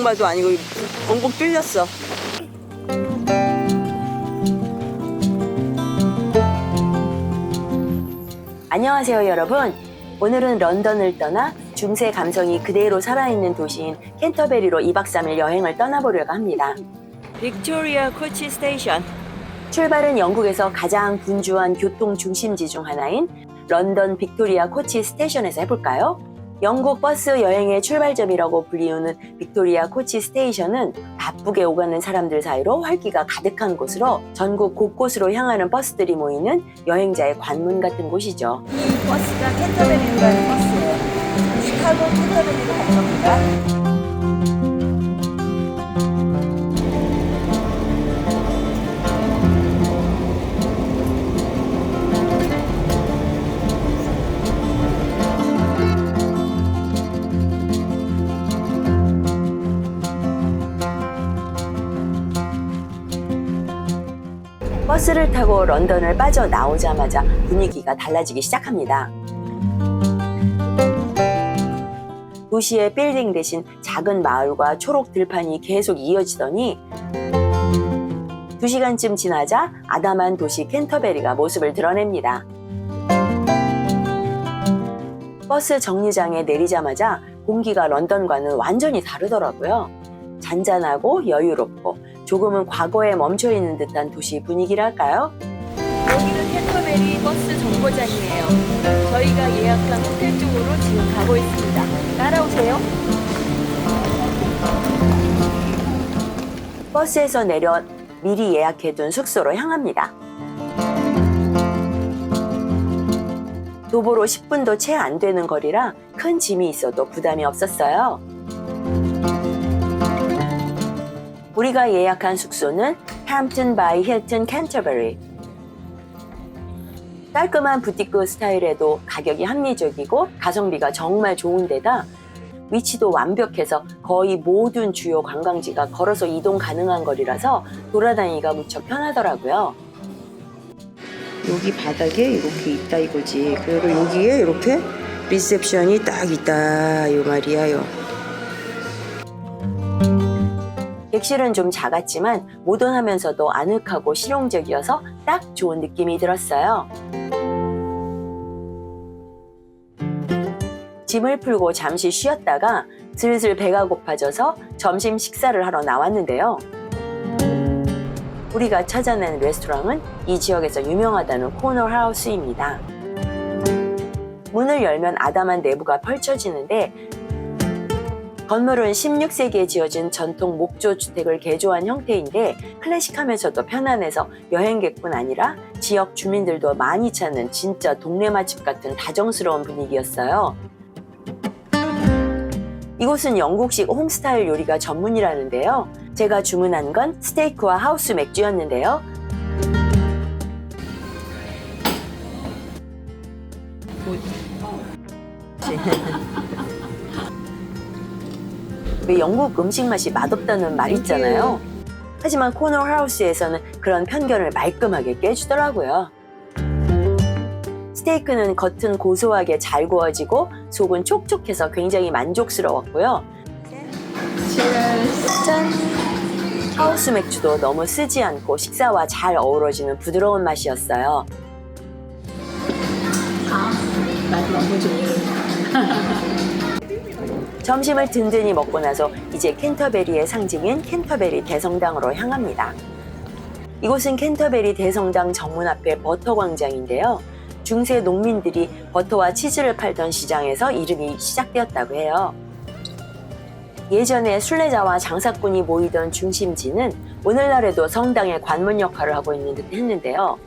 말도 아니고 엉엉 뚫렸어. 안녕하세요 여러분. 오늘은 런던을 떠나 중세 감성이 그대로 살아있는 도시인 캔터베리로 2박 3일 여행을 떠나보려고 합니다. 빅토리아 코치 스테이션. 출발은 영국에서 가장 분주한 교통 중심지 중 하나인 런던 빅토리아 코치 스테이션에서 해볼까요? 영국 버스 여행의 출발점이라고 불리우는 빅토리아 코치 스테이션은 바쁘게 오가는 사람들 사이로 활기가 가득한 곳으로 전국 곳곳으로 향하는 버스들이 모이는 여행자의 관문 같은 곳이죠. 이 버스가 캔터베리로 가는 버스예요. 시카고 캔터베리로 가는 겁니다. 버스를 타고 런던을 빠져나오자마자 분위기가 달라지기 시작합니다. 도시의 빌딩 대신 작은 마을과 초록 들판이 계속 이어지더니 2시간쯤 지나자 아담한 도시 캔터베리가 모습을 드러냅니다. 버스 정류장에 내리자마자 공기가 런던과는 완전히 다르더라고요. 잔잔하고 여유롭고 조금은 과거에 멈춰있는 듯한 도시 분위기랄까요? 여기는 캔터베리 버스 정거장이에요. 저희가 예약한 호텔 쪽으로 지금 가고 있습니다. 따라오세요. 버스에서 내려 미리 예약해둔 숙소로 향합니다. 도보로 10분도 채 안 되는 거리라 큰 짐이 있어도 부담이 없었어요. 우리가 예약한 숙소는 햄튼 바이 힐튼 캔터베리. 깔끔한 부티크 스타일에도 가격이 합리적이고 가성비가 정말 좋은 데다 위치도 완벽해서 거의 모든 주요 관광지가 걸어서 이동 가능한 거리라서 돌아다니기가 무척 편하더라고요. 여기 바닥에 이렇게 있다 이거지. 그리고 여기에 이렇게 리셉션이 딱 있다 이 말이야요. 객실은 좀 작았지만 모던하면서도 아늑하고 실용적이어서 딱 좋은 느낌이 들었어요. 짐을 풀고 잠시 쉬었다가 슬슬 배가 고파져서 점심 식사를 하러 나왔는데요. 우리가 찾아낸 레스토랑은 이 지역에서 유명하다는 코너 하우스입니다. 문을 열면 아담한 내부가 펼쳐지는데 건물은 16세기에 지어진 전통 목조 주택을 개조한 형태인데 클래식하면서도 편안해서 여행객뿐 아니라 지역 주민들도 많이 찾는 진짜 동네 맛집 같은 다정스러운 분위기였어요. 이곳은 영국식 홈스타일 요리가 전문이라는데요. 제가 주문한 건 스테이크와 하우스 맥주였는데요. 왜 영국 음식 맛이 맛없다는 말 있잖아요. 하지만 코너 하우스에서는 그런 편견을 말끔하게 깨주더라고요. 스테이크는 겉은 고소하게 잘 구워지고 속은 촉촉해서 굉장히 만족스러웠고요. 짠! 하우스 맥주도 너무 쓰지 않고 식사와 잘 어우러지는 부드러운 맛이었어요. 맛 너무 좋네요. 점심을 든든히 먹고 나서 이제 캔터베리의 상징인 캔터베리 대성당으로 향합니다. 이곳은 캔터베리 대성당 정문 앞의 버터 광장인데요. 중세 농민들이 버터와 치즈를 팔던 시장에서 이름이 시작되었다고 해요. 예전에 순례자와 장사꾼이 모이던 중심지는 오늘날에도 성당의 관문 역할을 하고 있는 듯 했는데요.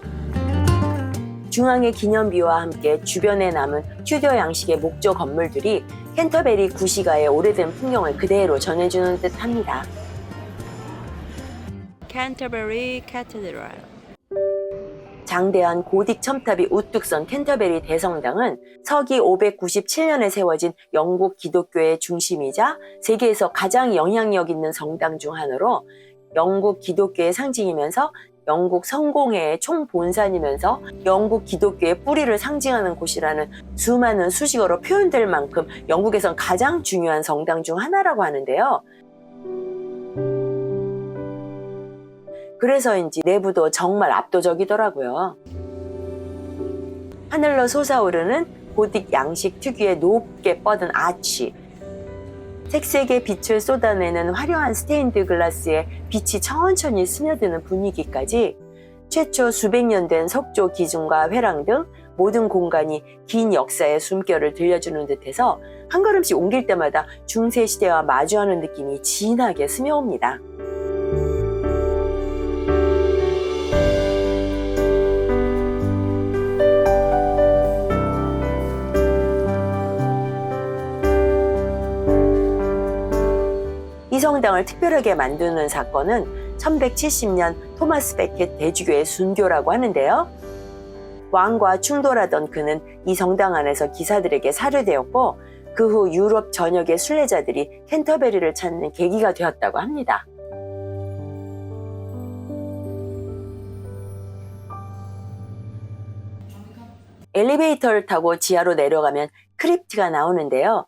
중앙의 기념비와 함께 주변에 남은 튜더 양식의 목조 건물들이 캔터베리 구시가의 오래된 풍경을 그대로 전해주는 듯 합니다. 캔터베리 캐테드럴. 장대한 고딕 첨탑이 우뚝 선 캔터베리 대성당은 서기 597년에 세워진 영국 기독교의 중심이자 세계에서 가장 영향력 있는 성당 중 하나로 영국 기독교의 상징이면서 영국 성공회의 총본산이면서 영국 기독교의 뿌리를 상징하는 곳이라는 수많은 수식어로 표현될 만큼 영국에선 가장 중요한 성당 중 하나라고 하는데요. 그래서인지 내부도 정말 압도적이더라고요. 하늘로 솟아오르는 고딕 양식 특유의 높게 뻗은 아치, 색색의 빛을 쏟아내는 화려한 스테인드 글라스에 빛이 천천히 스며드는 분위기까지 최초 수백 년 된 석조 기둥과 회랑 등 모든 공간이 긴 역사의 숨결을 들려주는 듯해서 한 걸음씩 옮길 때마다 중세 시대와 마주하는 느낌이 진하게 스며옵니다. 이 성당을 특별하게 만드는 사건은 1170년 토마스 베켓 대주교의 순교라고 하는데요. 왕과 충돌하던 그는 이 성당 안에서 기사들에게 살해되었고 그 후 유럽 전역의 순례자들이 캔터베리를 찾는 계기가 되었다고 합니다. 엘리베이터를 타고 지하로 내려가면 크립트가 나오는데요.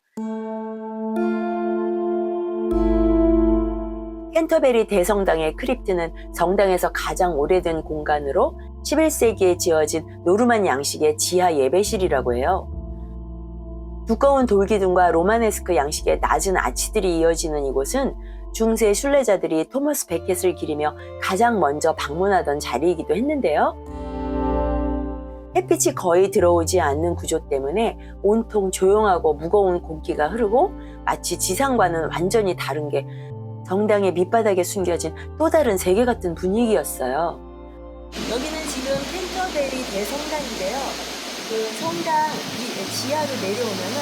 캔터베리 대성당의 크립트는 성당에서 가장 오래된 공간으로 11세기에 지어진 노르만 양식의 지하 예배실이라고 해요. 두꺼운 돌기둥과 로마네스크 양식의 낮은 아치들이 이어지는 이곳은 중세 순례자들이 토마스 베켓을 기리며 가장 먼저 방문하던 자리이기도 했는데요. 햇빛이 거의 들어오지 않는 구조 때문에 온통 조용하고 무거운 공기가 흐르고 마치 지상과는 완전히 다른 게 성당의 밑바닥에 숨겨진 또 다른 세계 같은 분위기였어요. 여기는 지금 캔터베리 대성당인데요. 그 성당 지하로 내려오면은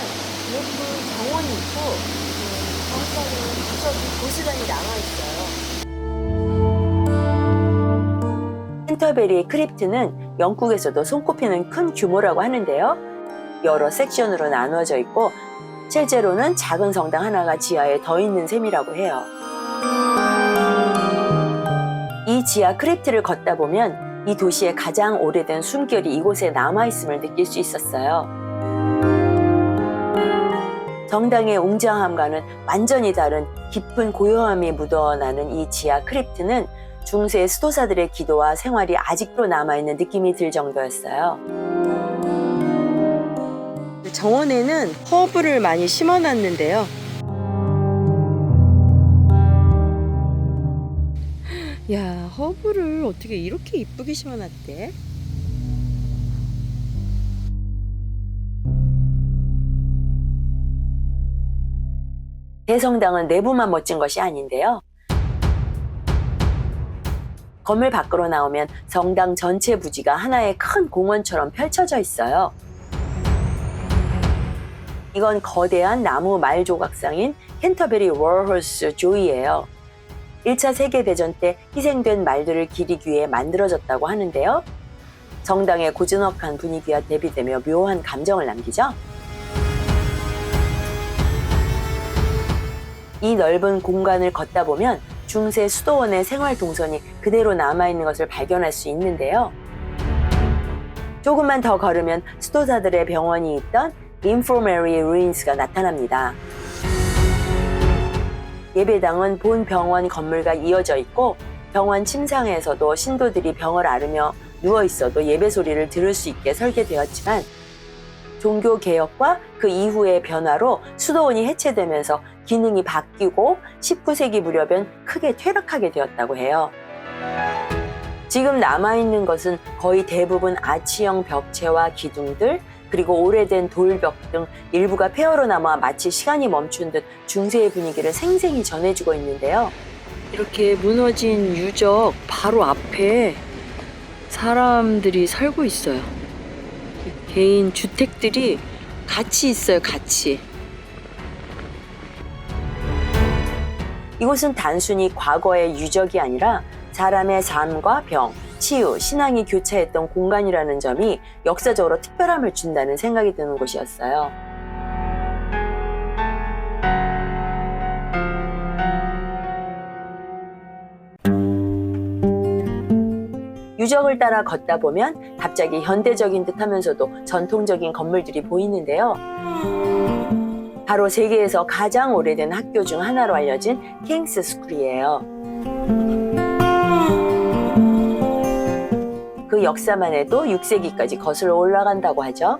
여기 정원이 있고 성당은 고스란히 남아 있어요. 캔터베리 크립트는 영국에서도 손꼽히는 큰 규모라고 하는데요. 여러 섹션으로 나누어져 있고 실제로는 작은 성당 하나가 지하에 더 있는 셈이라고 해요. 이 지하 크립트를 걷다 보면 이 도시의 가장 오래된 숨결이 이곳에 남아있음을 느낄 수 있었어요. 성당의 웅장함과는 완전히 다른 깊은 고요함이 묻어나는 이 지하 크립트는 중세 수도사들의 기도와 생활이 아직도 남아있는 느낌이 들 정도였어요. 정원에는 허브를 많이 심어놨는데요. 야, 허브를 어떻게 이렇게 이쁘게 심어놨대? 대성당은 내부만 멋진 것이 아닌데요. 건물 밖으로 나오면 성당 전체 부지가 하나의 큰 공원처럼 펼쳐져 있어요. 이건 거대한 나무 말 조각상인 캔터베리 워홀스 조이예요. 1차 세계대전 때 희생된 말들을 기리기 위해 만들어졌다고 하는데요. 성당의 고즈넉한 분위기와 대비되며 묘한 감정을 남기죠. 이 넓은 공간을 걷다 보면 중세 수도원의 생활 동선이 그대로 남아있는 것을 발견할 수 있는데요. 조금만 더 걸으면 수도사들의 병원이 있던 인포메리 루인스가 나타납니다. 예배당은 본 병원 건물과 이어져 있고 병원 침상에서도 신도들이 병을 앓으며 누워 있어도 예배 소리를 들을 수 있게 설계되었지만 종교 개혁과 그 이후의 변화로 수도원이 해체되면서 기능이 바뀌고 19세기 무렵엔 크게 퇴락하게 되었다고 해요. 지금 남아있는 것은 거의 대부분 아치형 벽체와 기둥들, 그리고 오래된 돌벽 등 일부가 폐허로 남아 마치 시간이 멈춘 듯 중세의 분위기를 생생히 전해주고 있는데요. 이렇게 무너진 유적 바로 앞에 사람들이 살고 있어요. 개인 주택들이 같이 있어요, 같이. 이곳은 단순히 과거의 유적이 아니라 사람의 삶과 병, 치유, 신앙이 교차했던 공간이라는 점이 역사적으로 특별함을 준다는 생각이 드는 곳이었어요. 유적을 따라 걷다 보면 갑자기 현대적인 듯하면서도 전통적인 건물들이 보이는데요. 바로 세계에서 가장 오래된 학교 중 하나로 알려진 킹스 스쿨이에요. 그 역사만 해도 6세기까지 거슬러 올라간다고 하죠.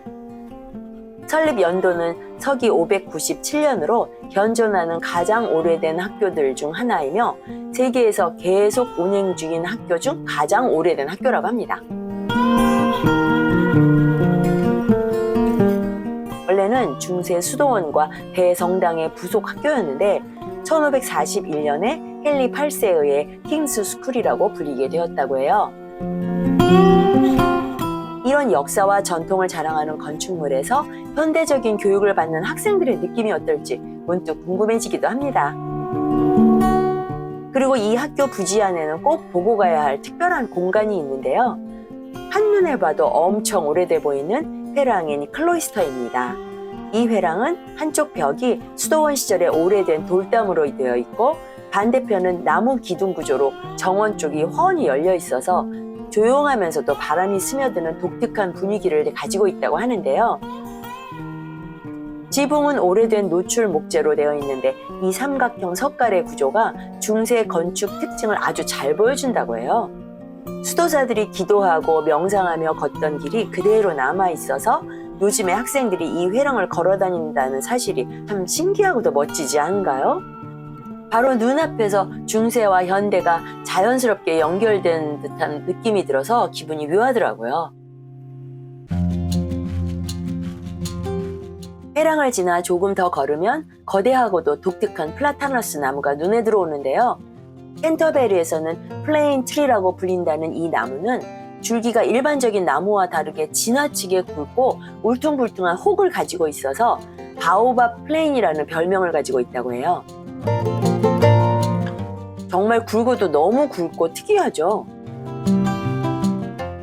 설립 연도는 서기 597년으로 현존하는 가장 오래된 학교들 중 하나이며 세계에서 계속 운행 중인 학교 중 가장 오래된 학교라고 합니다. 원래는 중세 수도원과 대성당의 부속 학교였는데 1541년에 헨리 8세에 의해 킹스 스쿨이라고 불리게 되었다고 해요. 이런 역사와 전통을 자랑하는 건축물에서 현대적인 교육을 받는 학생들의 느낌이 어떨지 문득 궁금해지기도 합니다. 그리고 이 학교 부지 안에는 꼭 보고 가야 할 특별한 공간이 있는데요. 한눈에 봐도 엄청 오래돼 보이는 회랑인 클로이스터입니다. 이 회랑은 한쪽 벽이 수도원 시절에 오래된 돌담으로 되어 있고 반대편은 나무 기둥 구조로 정원 쪽이 훤히 열려 있어서 조용하면서도 바람이 스며드는 독특한 분위기를 가지고 있다고 하는데요. 지붕은 오래된 노출 목재로 되어 있는데 이 삼각형 석가래 구조가 중세 건축 특징을 아주 잘 보여준다고 해요. 수도자들이 기도하고 명상하며 걷던 길이 그대로 남아 있어서 요즘에 학생들이 이 회랑을 걸어 다닌다는 사실이 참 신기하고도 멋지지 않은가요? 바로 눈앞에서 중세와 현대가 자연스럽게 연결된 듯한 느낌이 들어서 기분이 묘하더라고요. 회랑을 지나 조금 더 걸으면 거대하고도 독특한 플라타너스 나무가 눈에 들어오는데요. 캔터베리에서는 플레인 트리라고 불린다는 이 나무는 줄기가 일반적인 나무와 다르게 지나치게 굵고 울퉁불퉁한 혹을 가지고 있어서 바오밥 플레인이라는 별명을 가지고 있다고 해요. 정말 굵어도 너무 굵고 특이하죠.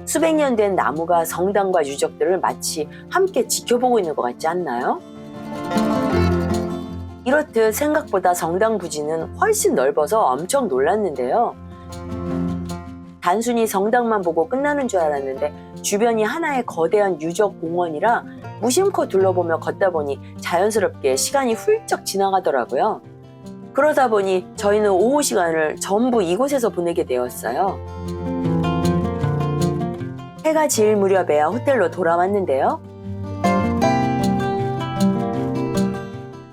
수백 년 된 나무가 성당과 유적들을 마치 함께 지켜보고 있는 것 같지 않나요? 이렇듯 생각보다 성당 부지는 훨씬 넓어서 엄청 놀랐는데요. 단순히 성당만 보고 끝나는 줄 알았는데 주변이 하나의 거대한 유적 공원이라 무심코 둘러보며 걷다 보니 자연스럽게 시간이 훌쩍 지나가더라고요. 그러다 보니 저희는 오후 시간을 전부 이곳에서 보내게 되었어요. 해가 질 무렵에야 호텔로 돌아왔는데요.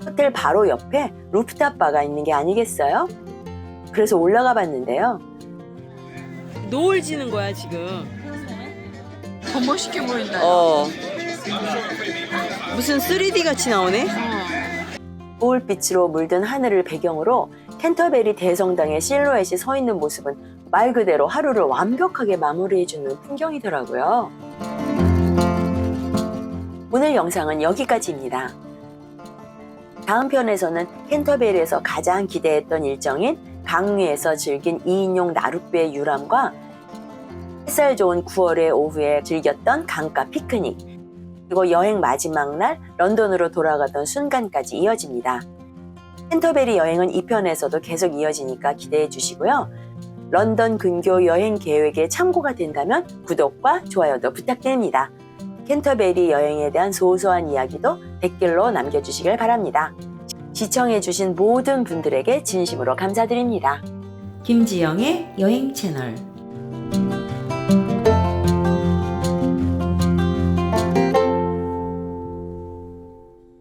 호텔 바로 옆에 루프탑 바가 있는 게 아니겠어요? 그래서 올라가 봤는데요. 노을 지는 거야 지금. 더 멋있게 보인다. 무슨 3D 같이 나오네? 노을빛으로 물든 하늘을 배경으로 캔터베리 대성당의 실루엣이 서 있는 모습은 말 그대로 하루를 완벽하게 마무리해주는 풍경이더라고요. 오늘 영상은 여기까지입니다. 다음 편에서는 캔터베리에서 가장 기대했던 일정인 강위에서 즐긴 2인용 나룻배 유람과 햇살 좋은 9월의 오후에 즐겼던 강가 피크닉, 그리고 여행 마지막 날 런던으로 돌아가던 순간까지 이어집니다. 캔터베리 여행은 2편에서도 계속 이어지니까 기대해 주시고요. 런던 근교 여행 계획에 참고가 된다면 구독과 좋아요도 부탁드립니다. 캔터베리 여행에 대한 소소한 이야기도 댓글로 남겨주시길 바랍니다. 시청해주신 모든 분들에게 진심으로 감사드립니다. 김지영의 여행 채널